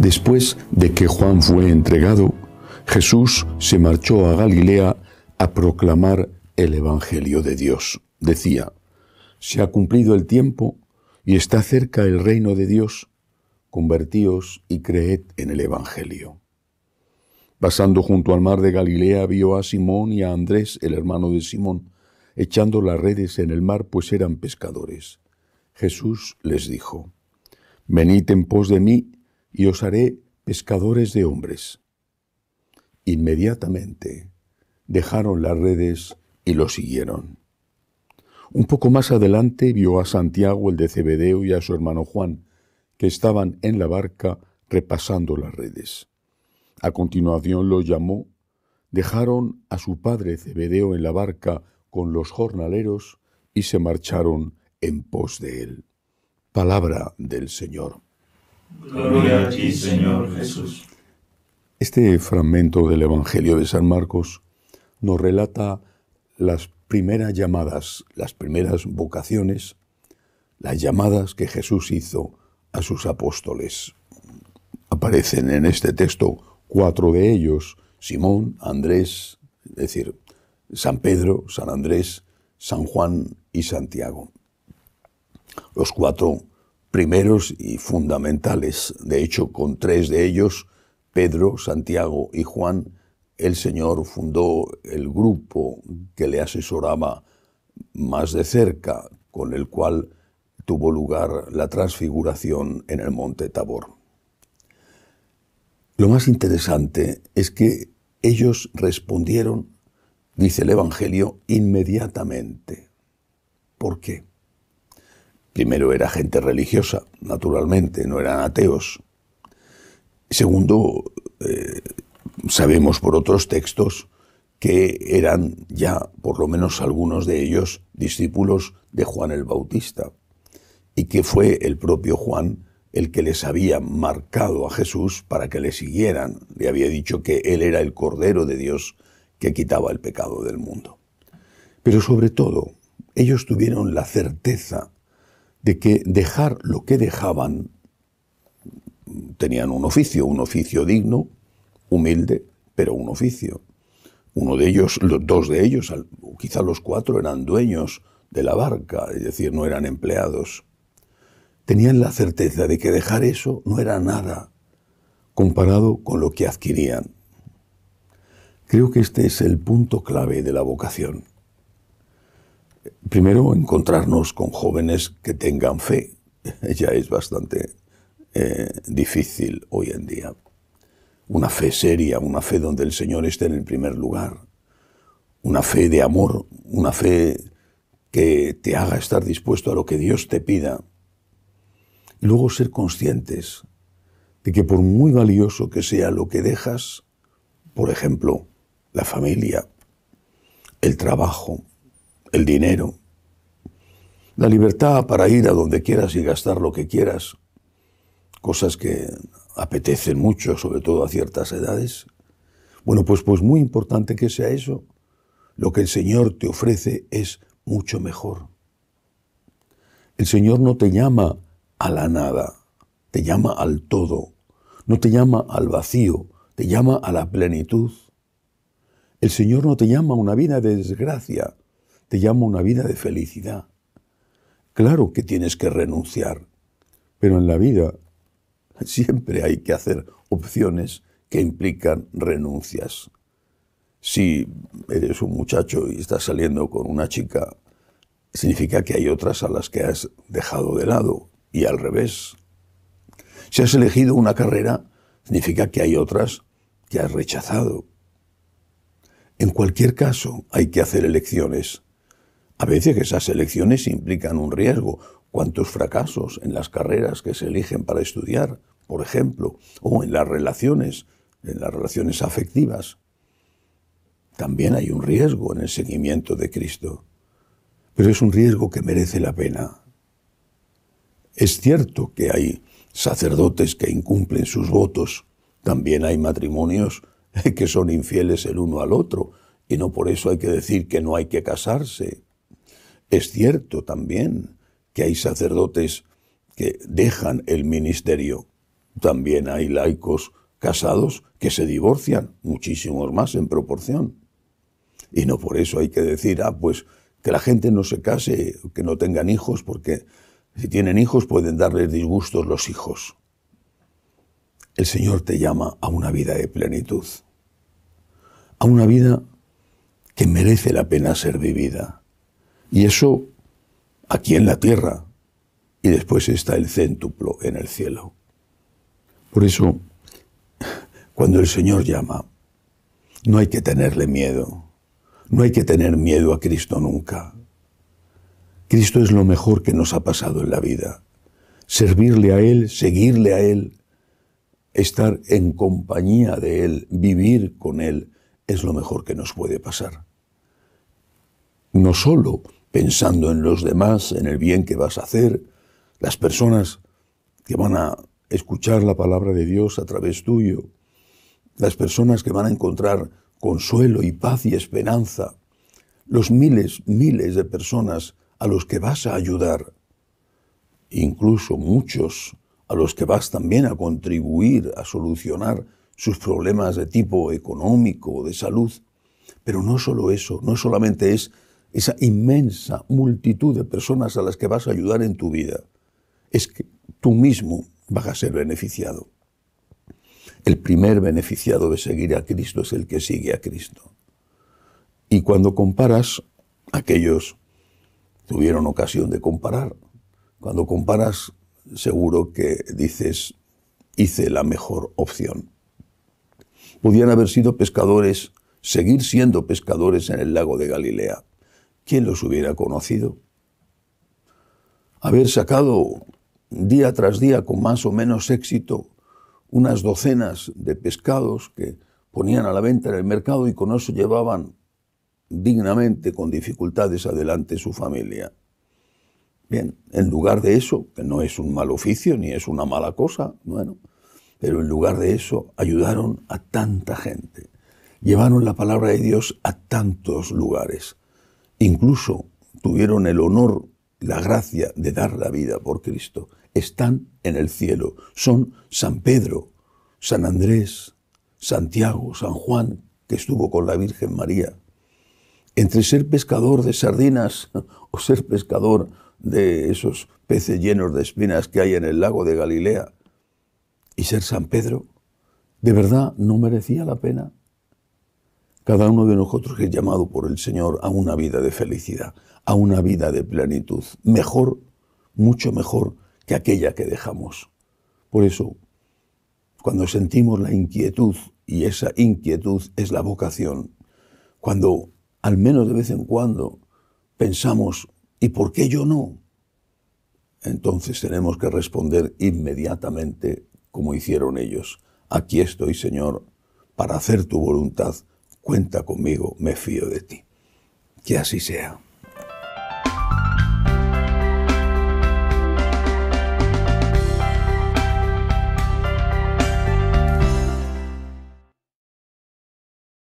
Después de que Juan fue entregado, Jesús se marchó a Galilea a proclamar el Evangelio de Dios. Decía: se ha cumplido el tiempo y está cerca el reino de Dios. Convertíos y creed en el Evangelio. Pasando junto al mar de Galilea, vio a Simón y a Andrés, el hermano de Simón, echando las redes en el mar, pues eran pescadores. Jesús les dijo: venid en pos de mí, y os haré pescadores de hombres. Inmediatamente dejaron las redes y lo siguieron. Un poco más adelante vio a Santiago, el de Zebedeo, y a su hermano Juan, que estaban en la barca repasando las redes. A continuación los llamó, dejaron a su padre Zebedeo en la barca con los jornaleros y se marcharon en pos de él. Palabra del Señor. Gloria a ti, Señor Jesús. Este fragmento del Evangelio de San Marcos nos relata las primeras llamadas, las primeras vocaciones, las llamadas que Jesús hizo a sus apóstoles. Aparecen en este texto 4 de ellos: Simón, Andrés, es decir, San Pedro, San Andrés, San Juan y Santiago. Los 4 primeros y fundamentales. De hecho, con 3 de ellos, Pedro, Santiago y Juan, el Señor fundó el grupo que le asesoraba más de cerca, con el cual tuvo lugar la transfiguración en el monte Tabor. Lo más interesante es que ellos respondieron, dice el Evangelio, inmediatamente. ¿Por qué? Primero, era gente religiosa, naturalmente, no eran ateos. Segundo, sabemos por otros textos que eran ya, por lo menos algunos de ellos, discípulos de Juan el Bautista, y que fue el propio Juan el que les había marcado a Jesús para que le siguieran. Le había dicho que él era el Cordero de Dios que quitaba el pecado del mundo. Pero sobre todo, ellos tuvieron la certeza de que dejar lo que dejaban, tenían un oficio digno, humilde, pero un oficio. Uno de ellos, los 2 de ellos, quizá los 4, eran dueños de la barca, es decir, no eran empleados. Tenían la certeza de que dejar eso no era nada comparado con lo que adquirían. Creo que este es el punto clave de la vocación. Primero, encontrarnos con jóvenes que tengan fe. Ya es bastante difícil hoy en día. Una fe seria, una fe donde el Señor esté en el primer lugar. Una fe de amor, una fe que te haga estar dispuesto a lo que Dios te pida. Y luego ser conscientes de que por muy valioso que sea lo que dejas, por ejemplo, la familia, el trabajo, el dinero, la libertad para ir a donde quieras y gastar lo que quieras, cosas que apetecen mucho, sobre todo a ciertas edades. Bueno, pues muy importante que sea eso, lo que el Señor te ofrece es mucho mejor. El Señor no te llama a la nada, te llama al todo, no te llama al vacío, te llama a la plenitud. El Señor no te llama a una vida de desgracia, te llama a una vida de felicidad. Claro que tienes que renunciar, pero en la vida siempre hay que hacer opciones que implican renuncias. Si eres un muchacho y estás saliendo con una chica, significa que hay otras a las que has dejado de lado, y al revés. Si has elegido una carrera, significa que hay otras que has rechazado. En cualquier caso, hay que hacer elecciones. A veces esas elecciones implican un riesgo. ¿Cuántos fracasos en las carreras que se eligen para estudiar, por ejemplo, o en las relaciones afectivas? También hay un riesgo en el seguimiento de Cristo, pero es un riesgo que merece la pena. Es cierto que hay sacerdotes que incumplen sus votos, también hay matrimonios que son infieles el uno al otro, y no por eso hay que decir que no hay que casarse. Es cierto también que hay sacerdotes que dejan el ministerio, También hay laicos casados que se divorcian, muchísimos más en proporción. Y no por eso hay que decir, pues que la gente no se case, que no tengan hijos, porque si tienen hijos pueden darles disgustos los hijos. El Señor te llama a una vida de plenitud, a una vida que merece la pena ser vivida. Y eso aquí en la tierra, y después está el céntuplo en el cielo. Por eso, cuando el Señor llama, no hay que tenerle miedo. No hay que tener miedo a Cristo nunca. Cristo es lo mejor que nos ha pasado en la vida. Servirle a Él, seguirle a Él, estar en compañía de Él, vivir con Él, es lo mejor que nos puede pasar. No solo pensando en los demás, en el bien que vas a hacer, las personas que van a escuchar la palabra de Dios a través tuyo, las personas que van a encontrar consuelo y paz y esperanza, los miles de personas a los que vas a ayudar, incluso muchos a los que vas también a contribuir a solucionar sus problemas de tipo económico o de salud. Pero no solo eso, no solamente es esa inmensa multitud de personas a las que vas a ayudar en tu vida, es que tú mismo vas a ser beneficiado. El primer beneficiado de seguir a Cristo es el que sigue a Cristo. Y cuando comparas, aquellos tuvieron ocasión de comparar, cuando comparas seguro que dices, hice la mejor opción. Podían haber sido pescadores, seguir siendo pescadores en el lago de Galilea. ¿Quién los hubiera conocido? Haber sacado día tras día con más o menos éxito unas docenas de pescados que ponían a la venta en el mercado y con eso llevaban dignamente, con dificultades, adelante su familia. Bien, en lugar de eso, que no es un mal oficio ni es una mala cosa, bueno, pero en lugar de eso ayudaron a tanta gente, llevaron la palabra de Dios a tantos lugares, incluso tuvieron el honor, la gracia de dar la vida por Cristo. Están en el cielo, son San Pedro, San Andrés, Santiago, San Juan, que estuvo con la Virgen María. Entre ser pescador de sardinas o ser pescador de esos peces llenos de espinas que hay en el lago de Galilea y ser San Pedro, ¿de verdad no merecía la pena? Cada uno de nosotros es llamado por el Señor a una vida de felicidad, a una vida de plenitud, mejor, mucho mejor que aquella que dejamos. Por eso, cuando sentimos la inquietud, y esa inquietud es la vocación, cuando al menos de vez en cuando pensamos, ¿y por qué yo no? Entonces tenemos que responder inmediatamente como hicieron ellos. Aquí estoy, Señor, para hacer tu voluntad. Cuenta conmigo, me fío de ti. Que así sea.